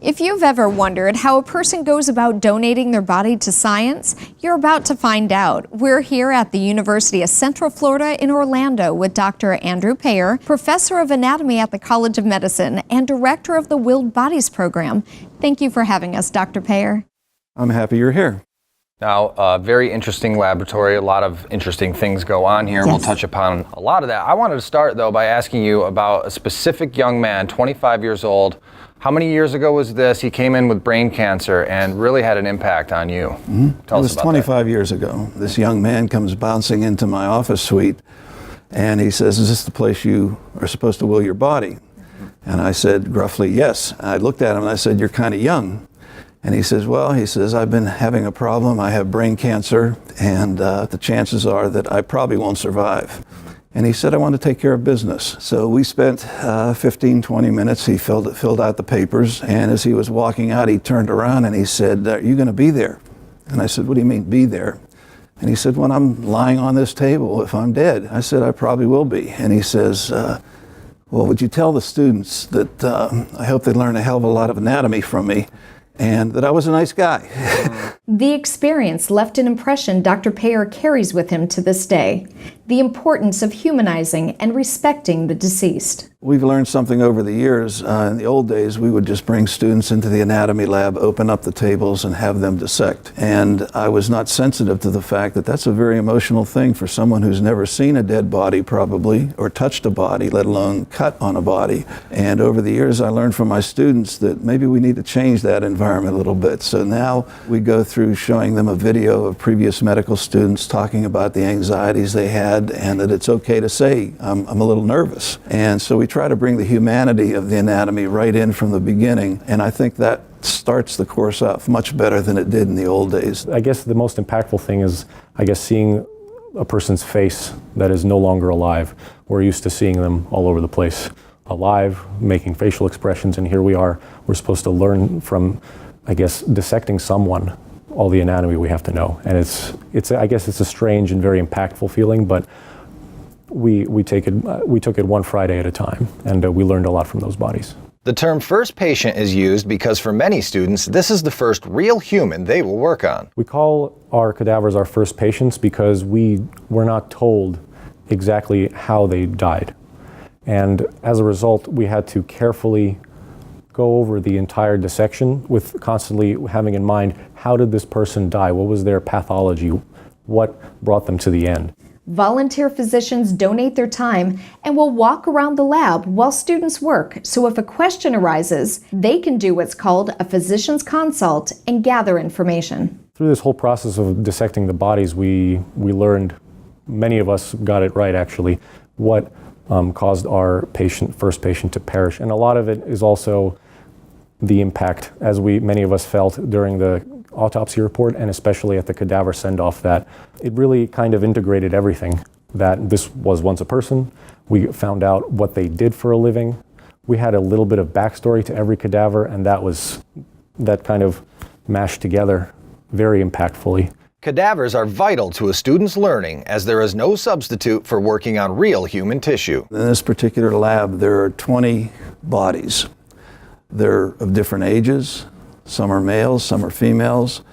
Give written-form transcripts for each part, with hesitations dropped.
If you've ever wondered how a person goes about donating their body to science, you're about to find out. We're here at the University of Central Florida in Orlando with Dr. Andrew Payer, Professor of Anatomy at the College of Medicine and Director of the Willed Bodies Program. Thank you for having us, Dr. Payer. I'm happy you're here. Now, very interesting laboratory. A lot of interesting things go on here. Yes. We'll touch upon a lot of that. I wanted to start, though, by asking you about a specific young man, 25 years old. How many years ago was this? He came in with brain cancer and really had an impact on you. Tell us about 25 years ago. This young man comes bouncing into my office suite and he says, "Is this the place you are supposed to will your body?" And I said gruffly, "Yes." I looked at him and I said, "You're kind of young." And he says, "I've been having a problem. I have brain cancer and the chances are that I probably won't survive." And he said, "I want to take care of business." So we spent 15, 20 minutes. He filled out the papers. And as he was walking out, he turned around and he said, "Are you going to be there?" And I said, "What do you mean, be there?" And he said, "When I'm lying on this table, if I'm dead." I said, "I probably will be." And he says, "Well, would you tell the students that I hope they learn a hell of a lot of anatomy from me and that I was a nice guy." The experience left an impression Dr. Payer carries with him to this day. The importance of humanizing and respecting the deceased. We've learned something over the years. In the old days, we would just bring students into the anatomy lab, open up the tables, and have them dissect. And I was not sensitive to the fact that that's a very emotional thing for someone who's never seen a dead body, probably, or touched a body, let alone cut on a body. And over the years, I learned from my students that maybe we need to change that environment a little bit. So now we go through showing them a video of previous medical students talking about the anxieties they had and that it's okay to say, I'm a little nervous. And so we try to bring the humanity of the anatomy right in from the beginning, and I think that starts the course off much better than it did in the old days. I guess the most impactful thing is, seeing a person's face that is no longer alive. We're used to seeing them all over the place, alive, making facial expressions, and here we are. We're supposed to learn from, dissecting someone, all the anatomy we have to know. And it's a strange and very impactful feeling, but we took it one Friday at a time, and we learned a lot from those bodies. The term first patient is used because for many students, this is the first real human they will work on. We call our cadavers our first patients because we were not told exactly how they died. And as a result, we had to carefully go over the entire dissection with constantly having in mind, how did this person die? What was their pathology? What brought them to the end? Volunteer physicians donate their time and will walk around the lab while students work, so if a question arises, they can do what's called a physician's consult and gather information. Through this whole process of dissecting the bodies, we learned, many of us got it right actually, what caused our first patient to perish. And a lot of it is also the impact, as many of us felt during the autopsy report, and especially at the cadaver send-off, that it really kind of integrated everything. That this was once a person. We found out what they did for a living. We had a little bit of backstory to every cadaver, and that kind of mashed together very impactfully. Cadavers are vital to a student's learning, as there is no substitute for working on real human tissue. In this particular lab, there are 20 bodies. They're of different ages. Some are males, some are females.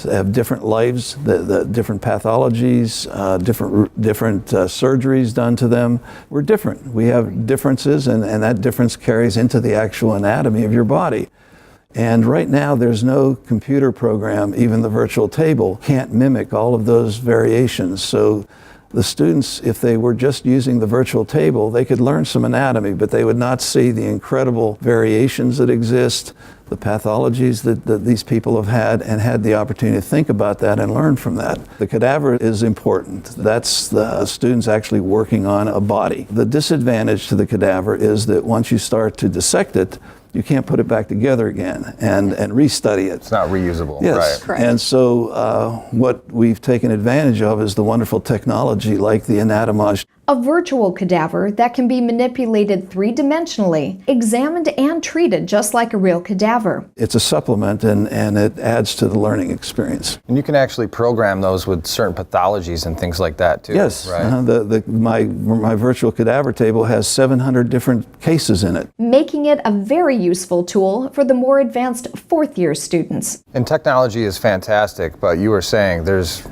They have different lives, the different pathologies, different surgeries done to them. We're different. We have differences, and that difference carries into the actual anatomy of your body. And right now, there's no computer program, even the virtual table, can't mimic all of those variations. So the students, if they were just using the virtual table, they could learn some anatomy, but they would not see the incredible variations that exist, the pathologies that these people have had the opportunity to think about that and learn from that. The cadaver is important. That's the students actually working on a body. The disadvantage to the cadaver is that once you start to dissect it, you can't put it back together again and restudy it. It's not reusable. Yes. Right. Correct. And so what we've taken advantage of is the wonderful technology like the anatomage. a virtual cadaver that can be manipulated three-dimensionally, examined and treated just like a real cadaver. It's a supplement and it adds to the learning experience. And you can actually program those with certain pathologies and things like that too. Yes, right? My virtual cadaver table has 700 different cases in it. Making it a very useful tool for the more advanced fourth-year students. And technology is fantastic, but you were saying there's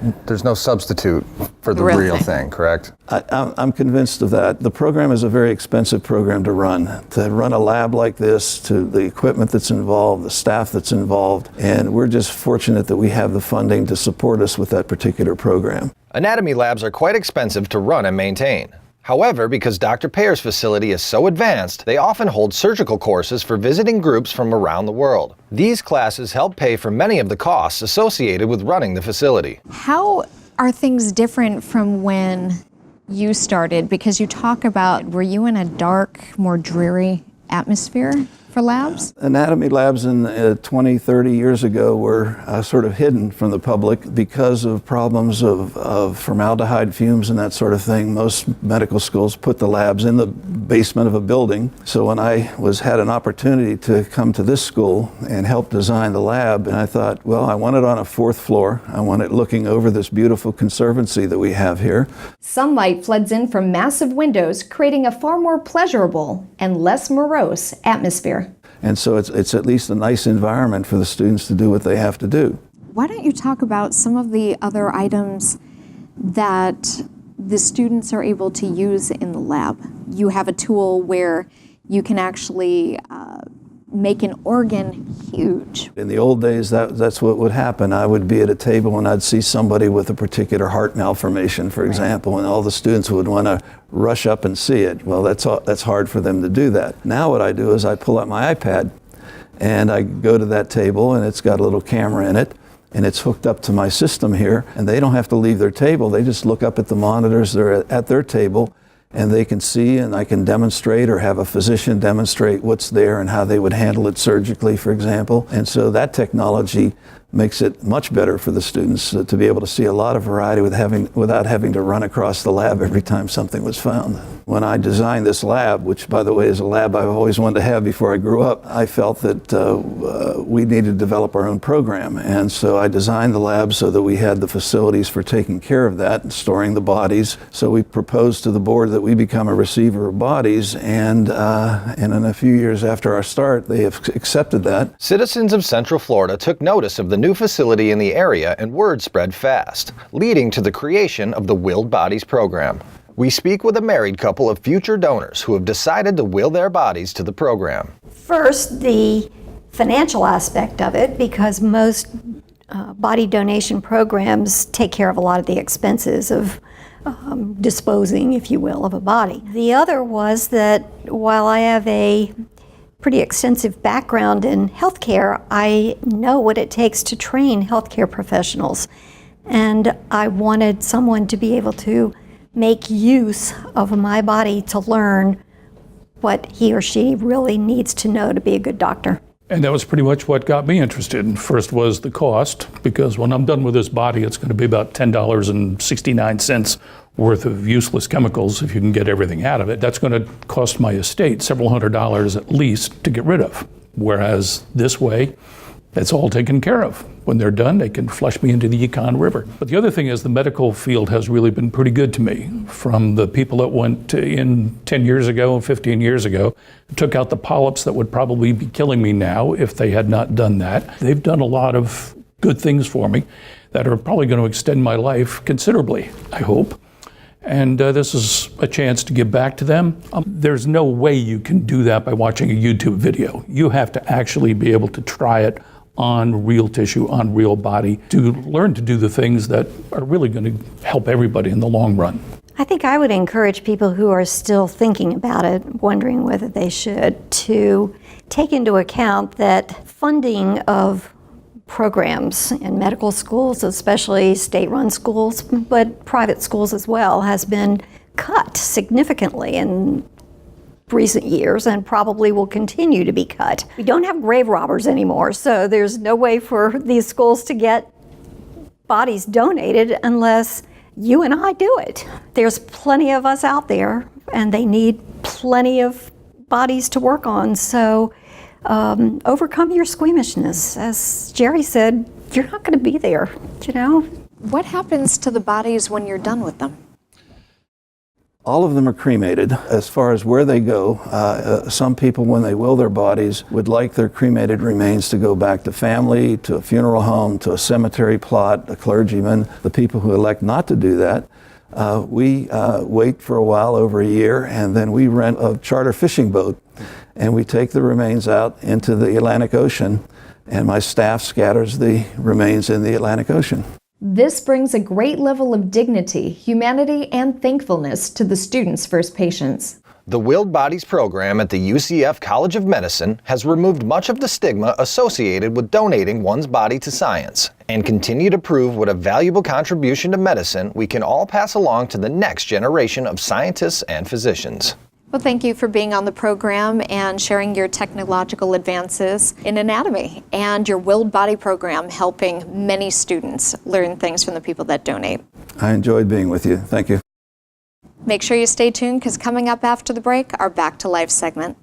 no substitute for the real thing, correct? I'm convinced of that. The program is a very expensive program to run. To run a lab like this, to the equipment that's involved, the staff that's involved, and we're just fortunate that we have the funding to support us with that particular program. Anatomy labs are quite expensive to run and maintain. However, because Dr. Payer's facility is so advanced, they often hold surgical courses for visiting groups from around the world. These classes help pay for many of the costs associated with running the facility. How are things different from when you started? Because you talk about, were you in a dark, more dreary atmosphere for labs? Anatomy labs in 20, 30 years ago were sort of hidden from the public because of problems of formaldehyde fumes and that sort of thing. Most medical schools put the labs in the basement of a building. So when I had an opportunity to come to this school and help design the lab, and I thought, well, I want it on a 4th floor. I want it looking over this beautiful conservancy that we have here. Sunlight floods in from massive windows, creating a far more pleasurable and less morose atmosphere. And so it's at least a nice environment for the students to do what they have to do. Why don't you talk about some of the other items that the students are able to use in the lab? You have a tool where you can actually make an organ huge. In the old days, that's what would happen. I would be at a table and I'd see somebody with a particular heart malformation, for example, and all the students would want to rush up and see it. Well, that's hard for them to do that. Now what I do is I pull out my iPad and I go to that table, and it's got a little camera in it, and it's hooked up to my system here, and they don't have to leave their table. They just look up at the monitors. They're at their table, and they can see, and I can demonstrate or have a physician demonstrate what's there and how they would handle it surgically, for example. And so that technology makes it much better for the students to be able to see a lot of variety without having to run across the lab every time something was found. When I designed this lab, which by the way is a lab I've always wanted to have before I grew up, I felt that we needed to develop our own program. And so I designed the lab so that we had the facilities for taking care of that and storing the bodies. So we proposed to the board that we become a receiver of bodies, and in a few years after our start, they have accepted that. Citizens of Central Florida took notice of the new facility in the area, and word spread fast, leading to the creation of the Willed Bodies program. We speak with a married couple of future donors who have decided to will their bodies to the program. First, the financial aspect of it, because most body donation programs take care of a lot of the expenses of disposing, if you will, of a body. The other was that while I have a pretty extensive background in healthcare, I know what it takes to train healthcare professionals. And I wanted someone to be able to make use of my body to learn what he or she really needs to know to be a good doctor. And that was pretty much what got me interested. First was the cost, because when I'm done with this body, it's going to be about $10.69 worth of useless chemicals if you can get everything out of it. That's going to cost my estate several $100s at least to get rid of. Whereas this way, it's all taken care of. When they're done, they can flush me into the Yukon River. But the other thing is the medical field has really been pretty good to me. From the people that went in 10 years ago and 15 years ago, took out the polyps that would probably be killing me now if they had not done that. They've done a lot of good things for me that are probably going to extend my life considerably, I hope. And this is a chance to give back to them. There's no way you can do that by watching a YouTube video. You have to actually be able to try it on real tissue, on real body, to learn to do the things that are really going to help everybody in the long run. I think I would encourage people who are still thinking about it, wondering whether they should, to take into account that funding of programs in medical schools, especially state-run schools, but private schools as well, has been cut significantly in recent years and probably will continue to be cut. We don't have grave robbers anymore, so there's no way for these schools to get bodies donated unless you and I do it. There's plenty of us out there, and they need plenty of bodies to work on. So overcome your squeamishness. As Jerry said, you're not going to be there, you know? What happens to the bodies when you're done with them? All of them are cremated. As far as where they go, some people, when they will their bodies, would like their cremated remains to go back to family, to a funeral home, to a cemetery plot, a clergyman. The people who elect not to do that, we wait for a while, over a year, and then we rent a charter fishing boat, and we take the remains out into the Atlantic Ocean, and my staff scatters the remains in the Atlantic Ocean. This brings a great level of dignity, humanity, and thankfulness to the students' first patients. The Willed Bodies program at the UCF College of Medicine has removed much of the stigma associated with donating one's body to science and continue to prove what a valuable contribution to medicine we can all pass along to the next generation of scientists and physicians. Well, thank you for being on the program and sharing your technological advances in anatomy and your Willed Body program helping many students learn things from the people that donate. I enjoyed being with you. Thank you. Make sure you stay tuned because coming up after the break, our Back to Life segment.